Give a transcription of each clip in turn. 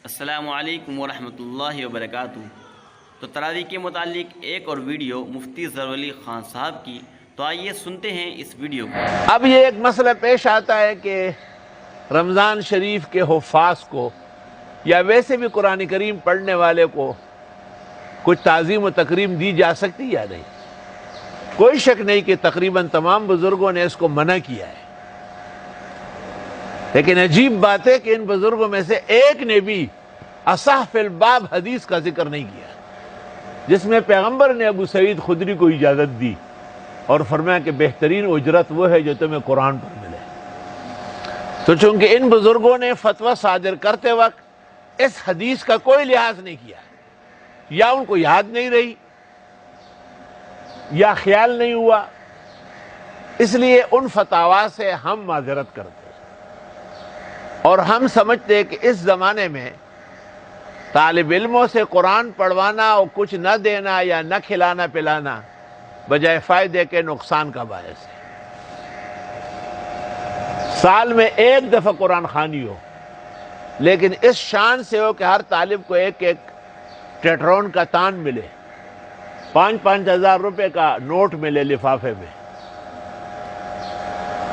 السلام علیکم ورحمۃ اللہ وبرکاتہ۔ تو تراویح کے متعلق ایک اور ویڈیو مفتی ظفر علی خان صاحب کی، تو آئیے سنتے ہیں اس ویڈیو کو۔ اب یہ ایک مسئلہ پیش آتا ہے کہ رمضان شریف کے حفاظ کو یا ویسے بھی قرآن کریم پڑھنے والے کو کچھ تعظیم و تکریم دی جا سکتی یا نہیں۔ کوئی شک نہیں کہ تقریباً تمام بزرگوں نے اس کو منع کیا ہے، لیکن عجیب بات ہے کہ ان بزرگوں میں سے ایک نے بھی اصح فی الباب حدیث کا ذکر نہیں کیا جس میں پیغمبر نے ابو سعید خدری کو اجازت دی اور فرمایا کہ بہترین اجرت وہ ہے جو تمہیں قرآن پر ملے۔ تو چونکہ ان بزرگوں نے فتویٰ صادر کرتے وقت اس حدیث کا کوئی لحاظ نہیں کیا، یا ان کو یاد نہیں رہی یا خیال نہیں ہوا، اس لیے ان فتاویٰ سے ہم معذرت کرتے ہیں، اور ہم سمجھتے ہیں کہ اس زمانے میں طالب علموں سے قرآن پڑھوانا اور کچھ نہ دینا یا نہ کھلانا پلانا بجائے فائدے کے نقصان کا باعث ہے۔ سال میں ایک دفعہ قرآن خوانی ہو، لیکن اس شان سے ہو کہ ہر طالب کو ایک ایک ٹیٹرون کا تان ملے، 5-5 ہزار روپے کا نوٹ ملے لفافے میں،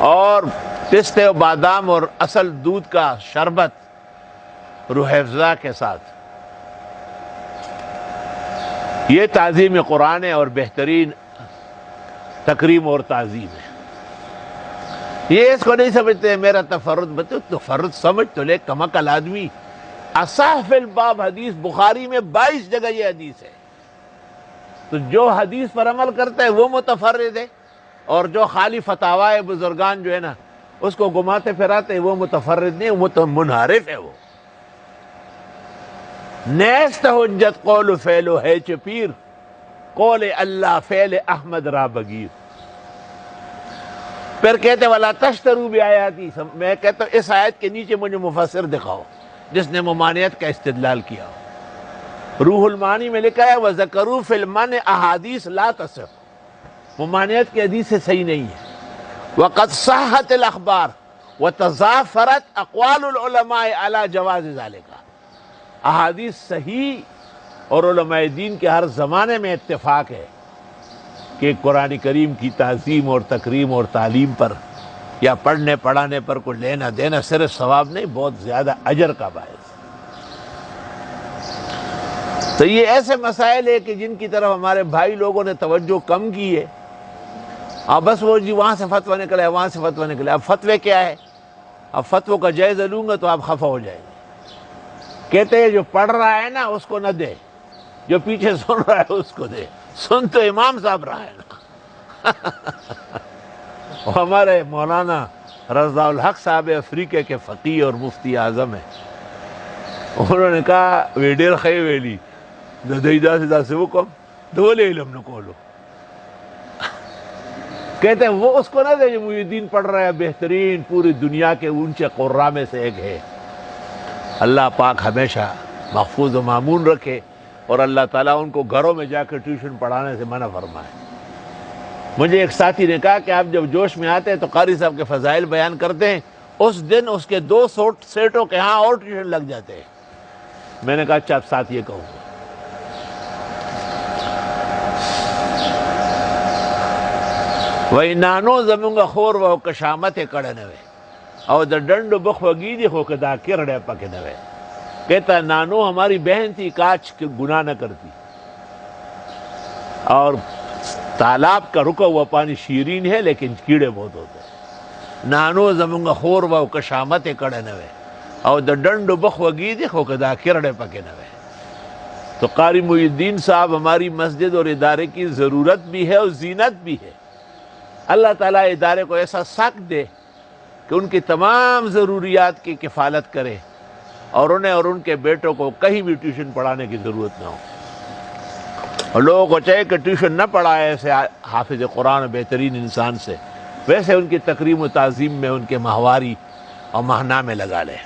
اور پستے و بادام اور اصل دودھ کا شربت روح افزا کے ساتھ۔ یہ تعظیم قرآن ہے اور بہترین تکریم اور تعظیم ہے۔ یہ اس کو نہیں سمجھتے میرا تفرد، بتو تفرد سمجھ تو لے کم عقل آدمی۔ اصح فی الباب حدیث بخاری میں 22 جگہ یہ حدیث ہے، تو جو حدیث پر عمل کرتا ہے وہ متفرد ہے، اور جو خالی فتاوائے بزرگان جو ہے نا اس کو گماتے پھراتے ہیں وہ متفرد نہیں، وہ تو منحرف ہے۔ وہ نیست حجت قول و فعل و ہے چپیر، قول اللہ فعل احمد را بگیر۔ پھر کہتے وَلَا تَشْتَرُوا بِآيَاتِي، میں کہتا ہوں اس آیت کے نیچے مجھے مفسر دکھاؤ جس نے ممانعت کا استدلال کیا ہو۔ روح المعانی میں لکھا ہے وَذَكَرُوا فِي الْمَنْعِ أَحَادِيث لَا تَصِحُّ، ممانعت کی حدیث سے صحیح نہیں ہے۔ وَقَدْ صَحَّتِ الْأَخْبَارُ وَتَضَافَرَتْ أَقْوَالُ الْعُلَمَاءِ عَلَى جَوَازِ ذَلِكَ، احادیث صحیح اور علماء دین کے ہر زمانے میں اتفاق ہے کہ قرآن کریم کی تعظیم اور تکریم اور تعلیم پر یا پڑھنے پڑھانے پر کوئی لینا دینا صرف ثواب نہیں، بہت زیادہ اجر کا باعث۔ تو یہ ایسے مسائل ہے کہ جن کی طرف ہمارے بھائی لوگوں نے توجہ کم کی ہے۔ اب بس وہ جی وہاں سے فتویٰ نکلا ہے، وہاں سے فتویٰ نکلا ہے۔ اب فتوے کیا ہے؟ اب فتووں کا جائزہ لوں گا تو آپ خفا ہو جائیں گے۔ کہتے ہیں جو پڑھ رہا ہے نا اس کو نہ دے، جو پیچھے سن رہا ہے اس کو دے۔ سن تو امام صاحب رہا ہے نا۔ ہمارے مولانا رضا الحق صاحب افریقہ کے فقیہ اور مفتی اعظم ہیں، انہوں نے کہا ویڈیر خی ویلی ددیدہ سے حکم دولے علم نکولو، کہتے ہیں وہ اس کو نہ دے جو محی الدین پڑھ رہا ہے، بہترین پوری دنیا کے اونچے قراء میں سے ایک ہے۔ اللہ پاک ہمیشہ محفوظ و معمون رکھے، اور اللہ تعالیٰ ان کو گھروں میں جا کے ٹیوشن پڑھانے سے منع فرمائے۔ مجھے ایک ساتھی نے کہا کہ آپ جب جوش میں آتے ہیں تو قاری صاحب کے فضائل بیان کرتے ہیں، اس دن اس کے 2 سیٹوں کے ہاں اور ٹیوشن لگ جاتے ہیں۔ میں نے کہا اچھا آپ ساتھ یہ کہوں گا۔ وہی نانو زمونگا خور وہ کشامت کڑے نوے اور دا ڈنڈ بخ وگیدی خو کدا کرڑے پکے نوے۔ کہتا نانو ہماری بہن تھی، کاچ گناہ نہ کرتی، اور تالاب کا رکا ہوا پانی شیرین ہے لیکن کیڑے بہت ہوتے ہیں۔ نانو زمونگا خور وہ کشامت کڑے نوے اور دا ڈنڈ بخ وگیدی خو کدا کرڑے پکے نوے۔ تو قاری محی الدین صاحب ہماری مسجد اور ادارے کی ضرورت بھی ہے اور زینت بھی ہے۔ اللہ تعالیٰ ادارے کو ایسا ساکھ دے کہ ان کی تمام ضروریات کی کفالت کرے، اور انہیں اور ان کے بیٹوں کو کہیں بھی ٹیوشن پڑھانے کی ضرورت نہ ہو، اور لوگوں کو چاہے کہ ٹیوشن نہ پڑھائے ایسے حافظ قرآن بہترین انسان سے، ویسے ان کی تکریم و تعظیم میں ان کے ماہواری اور ماہنامے لگا لے۔